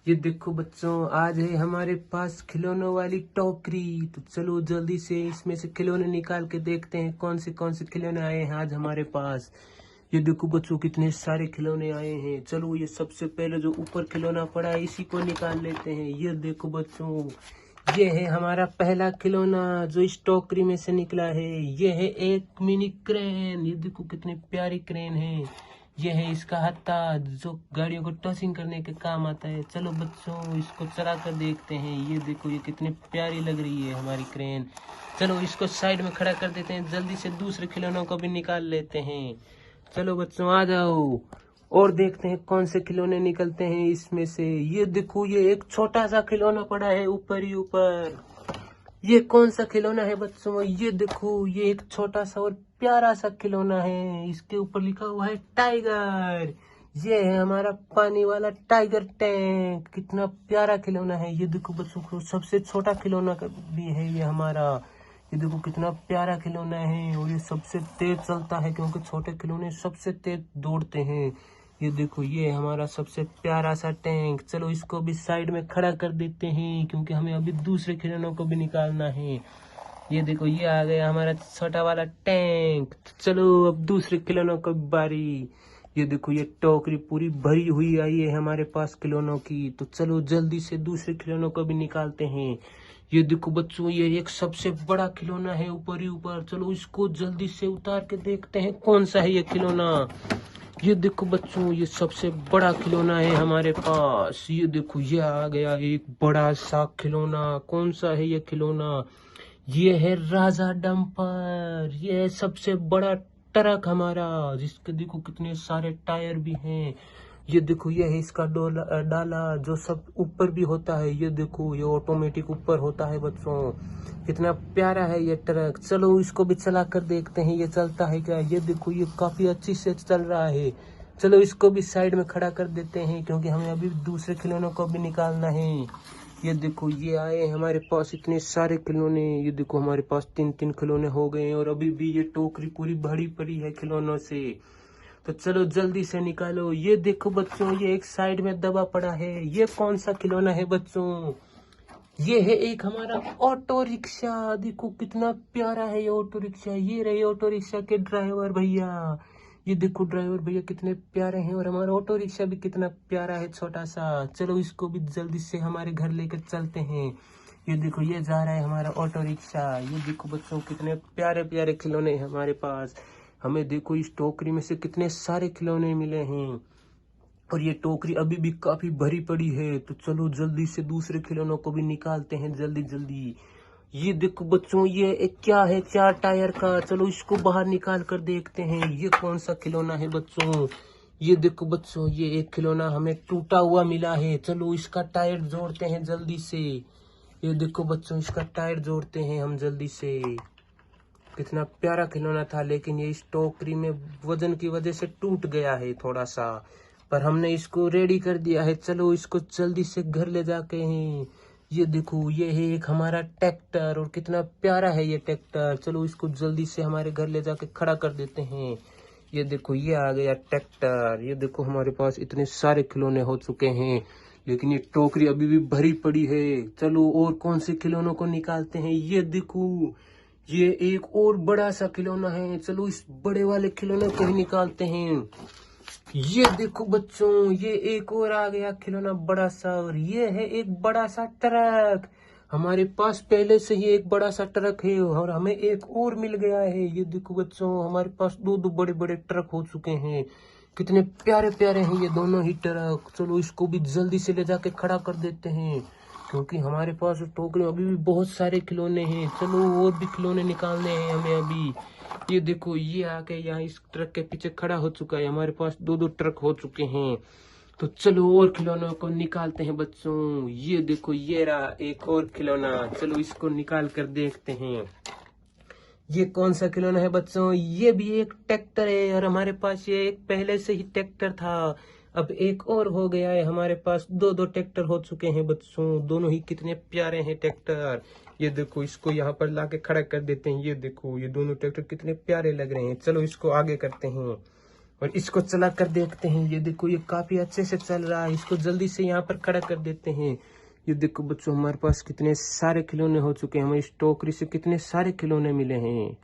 ये देखो बच्चों, आज है हमारे पास खिलौनों वाली टोकरी। तो चलो जल्दी से इसमें से खिलौने निकाल के देखते हैं कौन से खिलौने आए हैं आज हमारे पास। ये देखो बच्चों, कितने सारे खिलौने आए हैं। चलो ये सबसे पहले जो ऊपर खिलौना पड़ा है इसी को निकाल लेते हैं। ये देखो बच्चों, ये है हमारा पहला खिलौना जो इस टोकरी में से निकला है। ये है एक मिनी क्रेन। ये देखो कितनी प्यारी क्रेन है। ये है इसका हत्था जो गाड़ियों को टॉसिंग करने के काम आता है। चलो बच्चों, इसको चला कर देखते हैं। ये देखो, ये कितनी प्यारी लग रही है हमारी क्रेन। चलो इसको साइड में खड़ा कर देते हैं, जल्दी से दूसरे खिलौनों को भी निकाल लेते हैं। चलो बच्चों आ जाओ और देखते हैं कौन से खिलौने निकलते हैं इसमें से। ये देखो, ये एक छोटा सा खिलौना पड़ा है ऊपर ही ऊपर। ये कौन सा खिलौना है बच्चों? ये देखो, ये एक छोटा सा और प्यारा सा खिलौना है। इसके ऊपर लिखा हुआ है टाइगर। ये है हमारा पानी वाला टाइगर टैंक। कितना प्यारा खिलौना है। ये देखो बच्चों को, सबसे छोटा खिलौना भी है ये हमारा। ये देखो कितना प्यारा खिलौना है और ये सबसे तेज चलता है क्योंकि छोटे खिलौने सबसे तेज दौड़ते हैं। ये देखो, ये हमारा सबसे प्यारा सा टैंक। चलो इसको भी साइड में खड़ा कर देते हैं क्योंकि हमें अभी दूसरे खिलौनों को भी निकालना है। ये देखो, ये आ गया हमारा छोटा वाला टैंक। चलो अब दूसरे खिलौनों की बारी। ये देखो, ये टोकरी पूरी भरी हुई आई है हमारे पास खिलौनों की। तो चलो जल्दी से दूसरे खिलौनों को भी निकालते हैं। ये देखो बच्चों, ये एक सबसे बड़ा खिलौना है ऊपर ही ऊपर। चलो इसको जल्दी से उतार के देखते हैं कौन सा है ये खिलौना। ये देखो बच्चों, ये सबसे बड़ा खिलौना है हमारे पास। ये देखो, ये आ गया एक बड़ा सा खिलौना। कौन सा है ये खिलौना? ये है राजा डंपर। ये है सबसे बड़ा ट्रक हमारा, जिसके देखो कितने सारे टायर भी हैं। ये देखो, ये है इसका डाला जो सब ऊपर भी होता है। ये देखो, ये ऑटोमेटिक ऊपर होता है बच्चों। कितना प्यारा है ये ट्रक। चलो इसको भी चला कर देखते हैं ये चलता है क्या। ये देखो, ये काफी अच्छी से चल रहा है। चलो इसको भी साइड में खड़ा कर देते हैं क्योंकि हमें अभी दूसरे खिलौनों को भी निकालना है। ये देखो, ये आए हमारे पास इतने सारे खिलौने। ये देखो, हमारे पास 3 खिलौने हो गए हैं और अभी भी ये टोकरी पूरी भरी पड़ी है खिलौनों से। तो चलो जल्दी से निकालो। ये देखो बच्चों, ये एक साइड में दबा पड़ा है। ये कौन सा खिलौना है बच्चों? ये है एक हमारा ऑटो रिक्शा। देखो कितना प्यारा है ये ऑटो रिक्शा। ये रहे ऑटो रिक्शा के ड्राइवर भैया। ये देखो ड्राइवर भैया कितने प्यारे हैं और हमारा ऑटो रिक्शा भी कितना प्यारा है छोटा सा। चलो इसको भी जल्दी से हमारे घर लेकर चलते हैं। ये देखो, ये जा रहा है हमारा ऑटो रिक्शा। ये देखो बच्चों, कितने प्यारे प्यारे खिलौने हैं हमारे पास। हमें देखो इस टोकरी में से कितने सारे खिलौने मिले हैं और ये टोकरी अभी भी काफी भरी पड़ी है। तो चलो जल्दी से दूसरे खिलौनों को भी निकालते हैं जल्दी जल्दी। ये देखो बच्चों, ये एक क्या है, 4 टायर का। चलो इसको बाहर निकाल कर देखते हैं ये कौन सा खिलौना है बच्चों। ये देखो बच्चों, ये एक खिलौना हमें टूटा हुआ मिला है। चलो इसका टायर जोड़ते हैं जल्दी से। ये देखो बच्चों, इसका टायर जोड़ते हैं हम जल्दी से। कितना प्यारा खिलौना था, लेकिन ये इस टोकरी में वजन की वजह से टूट गया है थोड़ा सा, पर हमने इसको रेडी कर दिया है। चलो इसको जल्दी से घर ले जाके हैं। ये देखो, ये है एक हमारा ट्रैक्टर और कितना प्यारा है ये ट्रैक्टर। चलो इसको जल्दी से हमारे घर ले जाके खड़ा कर देते हैं। ये देखो, ये आ गया ट्रैक्टर। ये देखो, हमारे पास इतने सारे खिलौने हो चुके हैं, लेकिन ये टोकरी अभी भी भरी पड़ी है। चलो और कौन से खिलौनों को निकालते हैं। ये देखो, ये एक और बड़ा सा खिलौना है। चलो इस बड़े वाले खिलौने को ही निकालते हैं। ये देखो बच्चों, ये एक और आ गया खिलौना बड़ा सा, और ये है एक बड़ा सा ट्रक। हमारे पास पहले से ही एक बड़ा सा ट्रक है और हमें एक और मिल गया है। ये देखो बच्चों, हमारे पास दो बड़े बड़े ट्रक हो चुके हैं। कितने प्यारे प्यारे हैं ये दोनों ही ट्रक। चलो इसको भी जल्दी से ले जाके खड़ा कर देते हैं क्योंकि हमारे पास टोकरी में अभी भी बहुत सारे खिलौने हैं। चलो और भी खिलौने निकालने हैं हमें अभी। ये देखो, ये आके यहाँ इस ट्रक के पीछे खड़ा हो चुका है। हमारे पास 2 ट्रक हो चुके हैं। तो चलो और खिलौनों को निकालते हैं बच्चों। ये देखो, ये रहा एक और खिलौना। चलो इसको निकाल कर देखते हैं ये कौन सा खिलौना है बच्चों। ये भी एक ट्रैक्टर है और हमारे पास ये एक पहले से ही ट्रैक्टर था, अब एक और हो गया है। हमारे पास 2 ट्रैक्टर हो चुके हैं बच्चों। दोनों ही कितने प्यारे हैं ट्रैक्टर। ये देखो, इसको यहाँ पर लाके खड़ा कर देते हैं। ये देखो, ये दोनों ट्रैक्टर कितने प्यारे लग रहे हैं। चलो इसको आगे करते हैं और इसको चला कर देखते हैं। ये देखो ये काफी अच्छे से चल रहा है। इसको जल्दी से यहाँ पर खड़ा कर देते हैं। ये देखो बच्चों हमारे पास कितने सारे खिलौने हो चुके हैं। हमें इस टोकरी से कितने सारे खिलौने मिले हैं।